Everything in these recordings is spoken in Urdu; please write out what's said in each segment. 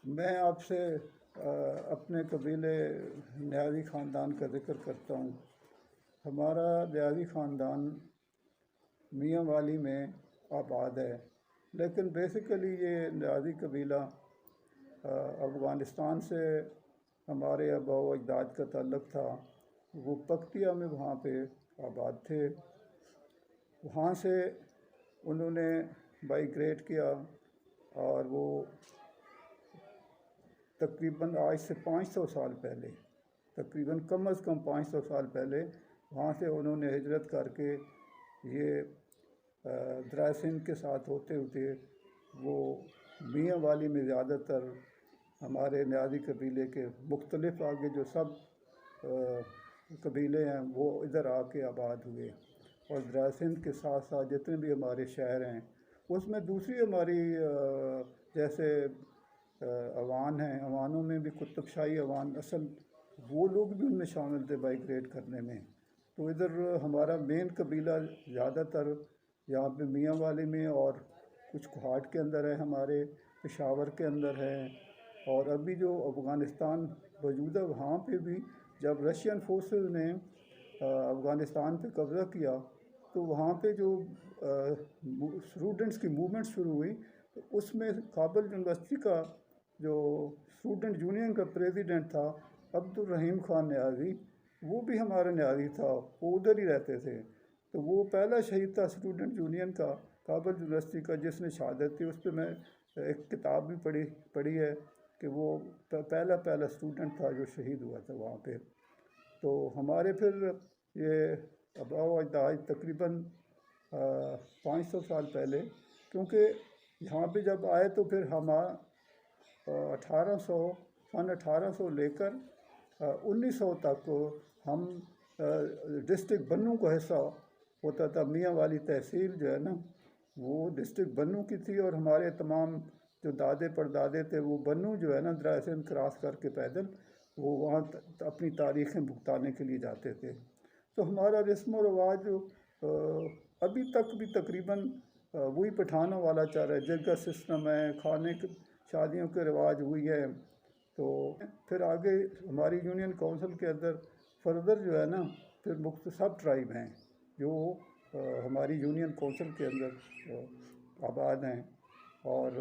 میں آپ سے اپنے قبیلے نیازی خاندان کا ذکر کرتا ہوں۔ ہمارا نیازی خاندان میاں والی میں آباد ہے، لیکن بیسیکلی یہ نیازی قبیلہ افغانستان سے ہمارے آباء و اجداد کا تعلق تھا۔ وہ پکتیا میں وہاں پہ آباد تھے۔ وہاں سے انہوں نے مائیگریٹ کیا اور وہ تقریباً آج سے 500 سال پہلے، تقریباً کم از کم 500 سال پہلے وہاں سے انہوں نے ہجرت کر کے یہ دریا سندھ کے ساتھ ہوتے ہوتے وہ میاں والی میں زیادہ تر ہمارے نیازی قبیلے کے مختلف آگے جو سب قبیلے ہیں وہ ادھر آ کے آباد ہوئے، اور دریا سندھ کے ساتھ ساتھ جتنے بھی ہمارے شہر ہیں اس میں دوسری ہماری جیسے عوان ہیں، عوانوں میں بھی قطب شاہی عوان اصل وہ لوگ بھی ان میں شامل تھے مائیگریٹ کرنے میں۔ تو ادھر ہمارا مین قبیلہ زیادہ تر یہاں پہ میاں والی میں، اور کچھ کوہاٹ کے اندر ہے، ہمارے پشاور کے اندر ہے، اور ابھی جو افغانستان موجود ہے وہاں پہ بھی جب رشین فورسز نے افغانستان پہ قبضہ کیا تو وہاں پہ جو اسٹوڈنٹس کی موومنٹ شروع ہوئی، تو اس میں کابل یونیورسٹی کا جو اسٹوڈنٹ یونین کا پریزیڈنٹ تھا عبد الرحیم خان نیازی، وہ بھی ہمارا نیازی تھا، وہ ادھر ہی رہتے تھے۔ تو وہ پہلا شہید تھا اسٹوڈنٹ یونین کا کابل یونیورسٹی کا جس نے شہادت دی۔ اس پہ میں ایک کتاب بھی پڑھی ہے کہ وہ پہلا اسٹوڈنٹ تھا جو شہید ہوا تھا وہاں پہ۔ تو ہمارے پھر یہ آباء و اجداد تقریباً 500 سال پہلے، کیونکہ یہاں پہ جب آئے تو پھر ہم 1800 لے کر 1900 تک ہم ڈسٹرکٹ بنوں کا حصہ ہوتا تھا۔ میاں والی تحصیل جو ہے نا وہ ڈسٹرکٹ بنوں کی تھی، اور ہمارے تمام جو دادے پردادے تھے وہ بنوں جو ہے نا دریا سندھ کراس کر کے پیدل وہ وہاں اپنی تاریخیں بھگتانے کے لیے جاتے تھے۔ تو ہمارا رسم و رواج ابھی تک بھی تقریباً وہی پٹھانوں والا چل رہا ہے، جرگہ سسٹم ہے، کھانے شادیوں کے رواج ہوئی ہے۔ تو پھر آگے ہماری یونین کونسل کے اندر فردر جو ہے نا پھر سب ٹرائب ہیں جو ہماری یونین کونسل کے اندر آباد ہیں، اور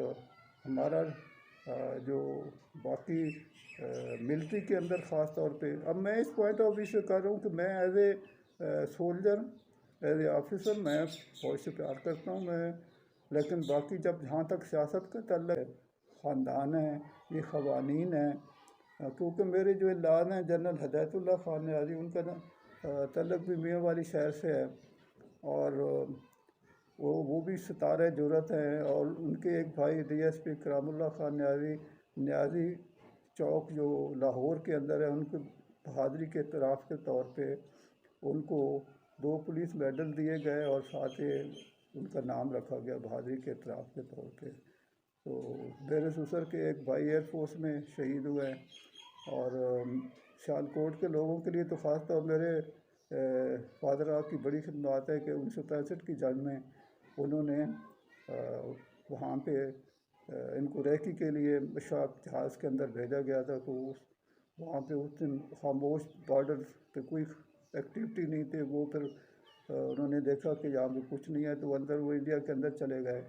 ہمارا جو باقی ملٹری کے اندر خاص طور پہ اب میں اس پوائنٹ آف ویو سے کر رہا ہوں کہ میں as a soldier, as a officer میں فوج سے پیار کرتا ہوں میں، لیکن باقی جہاں تک سیاست کا تعلق ہے، خاندان ہیں، یہ قوانین ہیں، کیونکہ میرے جو اعلان ہیں جنرل ہدایت اللہ خان نیازی ان کا تعلق بھی میاں والی شہر سے ہے، اور وہ بھی ستارہ جرأت ہیں، اور ان کے ایک بھائی ڈی ایس پی کرام اللہ خان نیازی چوک جو لاہور کے اندر ہے، ان کو بہادری کے اعتراف کے طور پہ ان کو 2 پولیس میڈل دیے گئے، اور ساتھ ہی ان کا نام رکھا گیا بہادری کے اعتراف کے طور پہ۔ تو میرے سسر کے ایک بھائی ایئر فورس میں شہید ہوئے ہیں، اور سیالکوٹ کے لوگوں کے لیے تو خاص طور میرے فادر آپ کی بڑی خدمات ہے کہ 1965 کی جنگ میں انہوں نے وہاں پہ ان کو ریکی کے لیے مشاق جہاز کے اندر بھیجا گیا تھا، تو وہاں پہ اس دن خاموش بارڈر پہ کوئی ایکٹیویٹی نہیں تھی، وہ پھر انہوں نے دیکھا کہ یہاں پہ کچھ نہیں ہے تو اندر وہ انڈیا کے اندر چلے گئے۔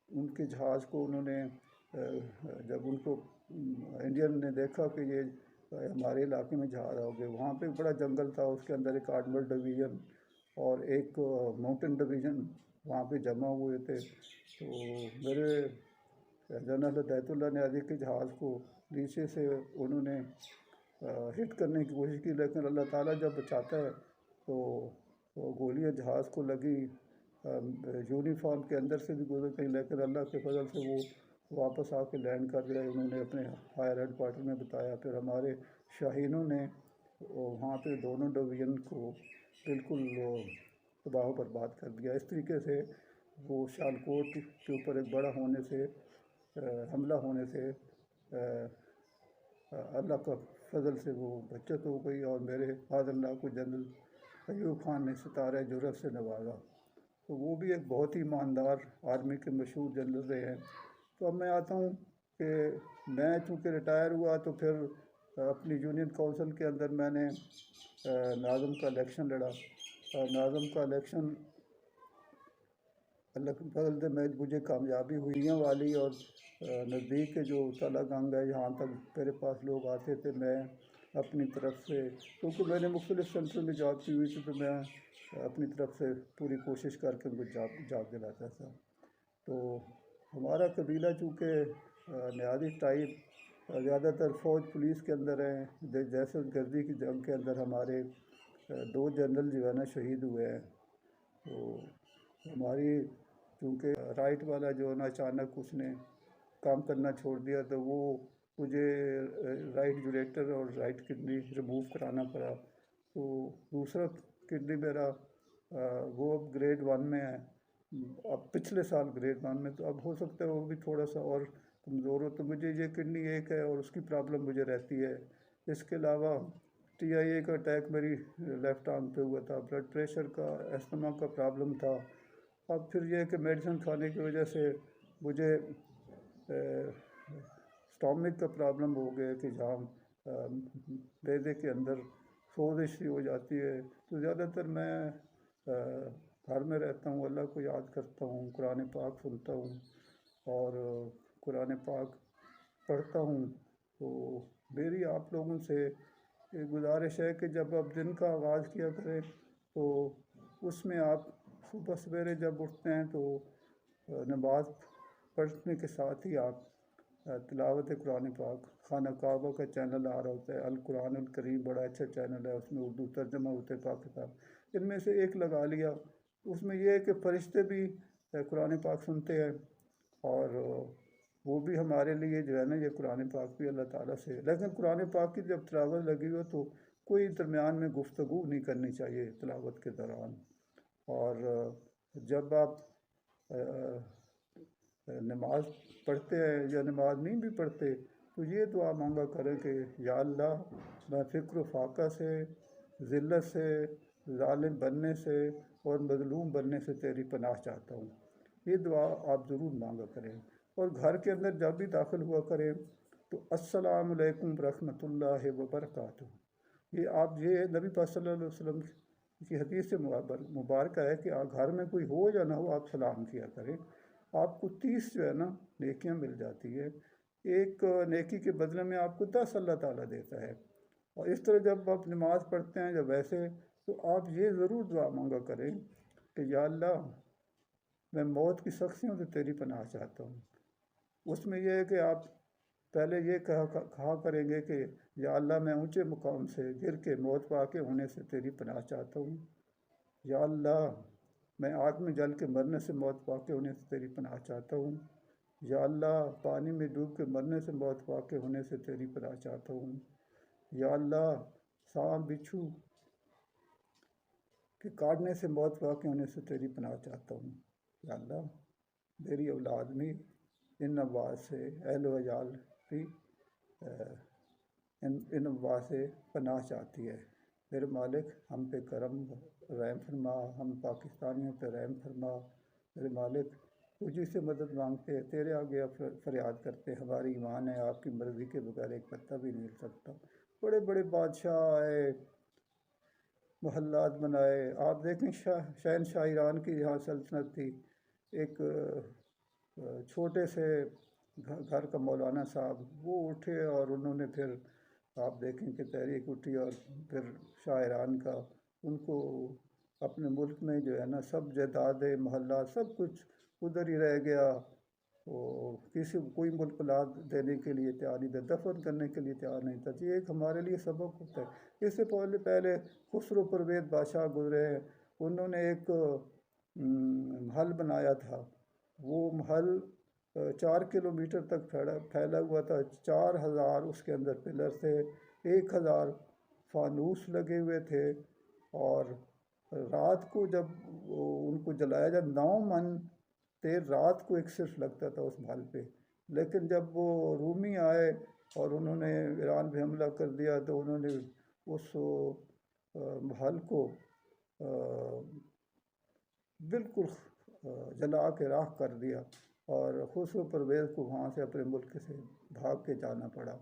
ان کے جہاز کو انہوں نے جب ان کو انڈین نے دیکھا کہ یہ ہمارے علاقے میں جہاز آ گئے، وہاں پہ بڑا جنگل تھا، اس کے اندر ایک آرمر ڈویژن اور ایک ماؤنٹین ڈویژن وہاں پہ جمع ہوئے تھے۔ تو میرے جنرل ہدایت اللہ نیازی کے جہاز کو نیچے سے انہوں نے ہٹ کرنے کی کوشش کی، لیکن اللہ تعالیٰ جب بچاتا ہے تو گولیاں جہاز کو لگی، یونیفارم کے اندر سے بھی گزر گئی، لیکن اللہ کے فضل سے وہ واپس آ کے لینڈ کر گئے۔ انہوں نے اپنے ہائر ہیڈ کوارٹر میں بتایا، پھر ہمارے شاہینوں نے وہاں پہ دونوں ڈویژن کو بالکل تباہ و برباد کر دیا۔ اس طریقے سے وہ سیالکوٹ کے اوپر ایک بڑا ہونے سے حملہ ہونے سے اللہ کا فضل سے وہ بچت ہو گئی، اور میرے فادر اللہ کو جنرل ایوب خان نے ستارہ جرأت سے نوازا۔ تو وہ بھی ایک بہت ہی ایماندار آرمی کے مشہور جنرل رہے ہیں۔ تو اب میں آتا ہوں کہ میں چونکہ ریٹائر ہوا تو پھر اپنی یونین کونسل کے اندر میں نے ناظم کا الیکشن لڑا، اور ناظم کا الیکشن اللہ کے فضل سے میں مجھے کامیابی ہوئی میاں والی اور نزدیک کے جو تلہ گنگ ہے یہاں تک میرے پاس لوگ آتے تھے، میں اپنی طرف سے، کیونکہ میں نے مختلف سینٹر میں جاب کی ہوئی تھی تو میں اپنی طرف سے پوری کوشش کر کے ان کو جاب دلاتا تھا۔ تو ہمارا قبیلہ چونکہ نیازی ٹائپ زیادہ تر فوج پولیس کے اندر ہیں، دہشت گردی کی جنگ کے اندر ہمارے 2 جنرل جو ہے نا شہید ہوئے ہیں۔ تو ہماری چونکہ رائٹ والا جو ہے نا اچانک اس نے کام کرنا چھوڑ دیا تو وہ مجھے رائٹ یوریٹر اور رائٹ کڈنی ریموو کرانا پڑا۔ تو دوسرا کڈنی میرا وہ اب گریڈ 1 میں ہے، اب پچھلے سال گریڈ 1 میں، تو اب ہو سکتا ہے وہ بھی تھوڑا سا اور کمزور ہو، تو مجھے یہ کڈنی ایک ہے اور اس کی پرابلم مجھے رہتی ہے۔ اس کے علاوہ TIA کا اٹیک میری لیفٹ آرم پہ ہوا تھا، بلڈ پریشر کا، استھما کا پرابلم تھا۔ اب پھر یہ کہ میڈیسن کھانے کی وجہ سے مجھے اسٹامک کا پرابلم ہو گیا کہ جہاں معدے کے اندر سوزش سی ہو جاتی ہے۔ تو زیادہ تر میں گھر میں رہتا ہوں، اللہ کو یاد کرتا ہوں، قرآن پاک سنتا ہوں اور قرآن پاک پڑھتا ہوں۔ تو میری آپ لوگوں سے ایک گزارش ہے کہ جب آپ دن کا آغاز کیا کریں تو اس میں آپ صبح سویرے جب اٹھتے ہیں تو نماز پڑھنے کے ساتھ ہی آپ تلاوت قرآن پاک، خانہ کعبہ کا چینل آ رہا ہوتا ہے، القرآن الکریم بڑا اچھا چینل ہے، اس میں اردو ترجمہ ہوتے ہیں پاک کتاب، ان میں سے ایک لگا لیا۔ اس میں یہ ہے کہ فرشتے بھی قرآن پاک سنتے ہیں اور وہ بھی ہمارے لیے جو ہے نا یہ قرآن پاک بھی اللہ تعالیٰ سے، لیکن قرآن پاک کی جب تلاوت لگی ہو تو کوئی درمیان میں گفتگو نہیں کرنی چاہیے تلاوت کے دوران۔ اور جب آپ نماز پڑھتے ہیں یا نماز نہیں بھی پڑھتے تو یہ دعا مانگا کریں کہ یا اللہ میں فقر و فاقہ سے، ذلت سے، ظالم بننے سے اور مظلوم بننے سے تیری پناہ چاہتا ہوں۔ یہ دعا آپ ضرور مانگا کریں، اور گھر کے اندر جب بھی داخل ہوا کریں تو السلام علیکم ورحمۃ اللہ وبرکاتہ، یہ نبی پاک صلی اللہ علیہ وسلم کی حدیث سے مبارکہ ہے کہ گھر میں کوئی ہو یا نہ ہو آپ سلام کیا کریں، آپ کو 30 جو ہے نا نیکیاں مل جاتی ہے، ایک نیکی کے بدلے میں آپ کو 10 اللہ تعالیٰ دیتا ہے۔ اور اس طرح جب آپ نماز پڑھتے ہیں یا ویسے تو آپ یہ ضرور دعا مانگا کریں کہ یا اللہ میں موت کی سختیوں سے تیری پناہ چاہتا ہوں۔ اس میں یہ ہے کہ آپ پہلے یہ کہا کریں گے کہ یا اللہ میں اونچے مقام سے گر کے موت پا کے ہونے سے تیری پناہ چاہتا ہوں، یا اللہ میں آگ میں جل کے مرنے سے موت پا کے ہونے سے تیری پناہ چاہتا ہوں، یا اللہ پانی میں ڈوب کے مرنے سے موت پا کے ہونے سے تیری پناہ چاہتا ہوں، یا اللہ سانپ بچھو کے کاٹنے سے موت پا کے ہونے سے تیری پناہ چاہتا ہوں، یا اللہ میری اولاد میں ان ابوات سے، اہل و عیال بھی ان ابوات سے پناہ چاہتی ہے۔ میرے مالک ہم پہ کرم رحم فرما، ہم پاکستانیوں پہ رحم فرما۔ میرے مالک تجھی سے مدد مانگتے ہیں، تیرے آگے فریاد کرتے ہیں، ہماری ایمان ہے آپ کی مرضی کے بغیر ایک پتا بھی نہیں ہل سکتا۔ بڑے بڑے بادشاہ آئے، محلات بنائے، آپ دیکھیں شہنشاہ ایران کی یہاں سلطنت تھی، ایک چھوٹے سے گھر کا مولانا صاحب وہ اٹھے اور انہوں نے پھر آپ دیکھیں کہ تحریک اٹھی اور پھر شاہ ایران کا ان کو اپنے ملک میں جو ہے نا سب جائیدادیں، محلات، سب کچھ ادھر ہی رہ گیا، کسی کوئی ملک پلاد دینے کے لیے تیار نہیں تھا، دفن کرنے کے لیے تیار نہیں تھا۔ یہ ایک ہمارے لیے سبق ہوتا ہے۔ اس سے پہلے خسرو پرویز بادشاہ گزرے ہیں، انہوں نے ایک محل بنایا تھا، وہ محل 4 کلومیٹر تک پھیلا ہوا تھا، 4000 اس کے اندر پلر تھے، 1000 فانوس لگے ہوئے تھے، اور رات کو جب ان کو جلایا جائے 9 من تیل رات کو ایک صرف لگتا تھا اس محل پہ۔ لیکن جب وہ رومی آئے اور انہوں نے ایران پہ حملہ کر دیا تو انہوں نے اس محل کو بالکل جلا کے راکھ کر دیا، اور خسرو پرویز کو وہاں سے اپنے ملک سے بھاگ کے جانا پڑا۔